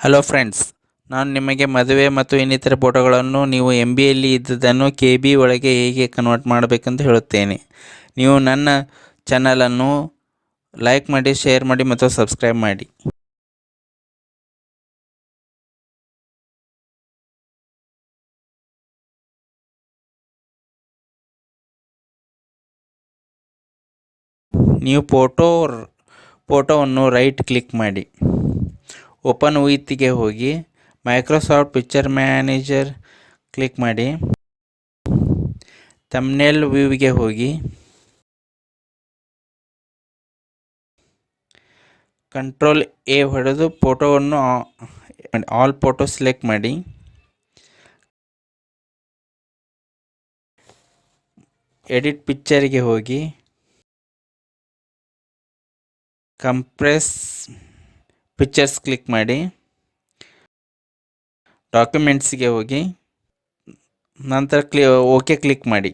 Hello friends, ನಾನು ನಿಮಗೆ ಮದುವೆ ಮತ್ತು ಇನ್ನಿತರ ಫೋಟೋಗಳನ್ನು ನೀವು MBಯಲ್ಲಿ ಇದ್ದದ್ದನ್ನು KB ಒಳಗೆ ಹೇಗೆ ಕನ್ವರ್ಟ್ ಮಾಡಬೇಕೆಂದು ಹೇಳುತ್ತೇನೆ. ನೀವು ನನ್ನ ಚಾನಲನ್ನು ಲೈಕ್ ಮಾಡಿ, ಶೇರ್ ಮಾಡಿ ಮತ್ತು ಸಬ್ಸ್ಕ್ರೈಬ್ ಮಾಡಿ. ನೀವು ಫೋಟೋವನ್ನು ರೈಟ್ ಕ್ಲಿಕ್ ಮಾಡಿ, ಓಪನ್ ವಿತ್ಗೆ ಹೋಗಿ ಮೈಕ್ರೋಸಾಫ್ಟ್ ಪಿಕ್ಚರ್ ಮ್ಯಾನೇಜರ್ ಕ್ಲಿಕ್ ಮಾಡಿ, ಥಂಬ್ನೇಲ್ ವ್ಯೂಗೆ ಹೋಗಿ Ctrl+A ಹೊಡೆದು ಫೋಟೋವನ್ನು ಆಲ್ ಫೋಟೋ ಸೆಲೆಕ್ಟ್ ಮಾಡಿ, ಎಡಿಟ್ ಪಿಕ್ಚರ್ಗೆ ಹೋಗಿ ಕಂಪ್ರೆಸ್ ಪಿಕ್ಚರ್ಸ್ ಕ್ಲಿಕ್ ಮಾಡಿ, ಡಾಕ್ಯುಮೆಂಟ್ಸ್ಗೆ ಹೋಗಿ ನಂತರ ಓಕೆ ಕ್ಲಿಕ್ ಮಾಡಿ.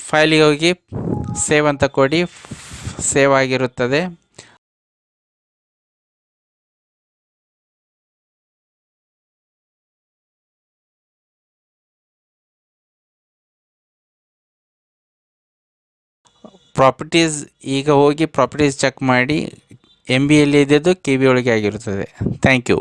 ಫೈಲಿಗೆ ಹೋಗಿ ಸೇವ್ ಅಂತ ಕೊಡಿ, ಸೇವ್ ಆಗಿರುತ್ತದೆ. ಪ್ರಾಪರ್ಟೀಸ್ ಈಗ ಹೋಗಿ ಪ್ರಾಪರ್ಟೀಸ್ ಚೆಕ್ ಮಾಡಿ, MBಯಲ್ಲಿ ಇದ್ದದ್ದು KB ಒಳಗೆ ಆಗಿರುತ್ತದೆ. Thank you.